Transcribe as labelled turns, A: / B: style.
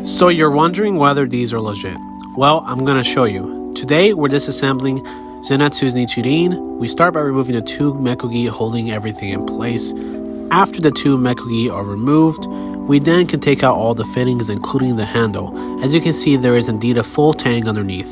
A: So you're wondering whether these are legit. Well, I'm gonna show you. Today we're disassembling Zenitsu's Nichirin. We start by removing the two mekugi holding everything in place. After the two mekugi are removed, we then can take out all the fittings including the handle. As you can see, there is indeed a full tang underneath.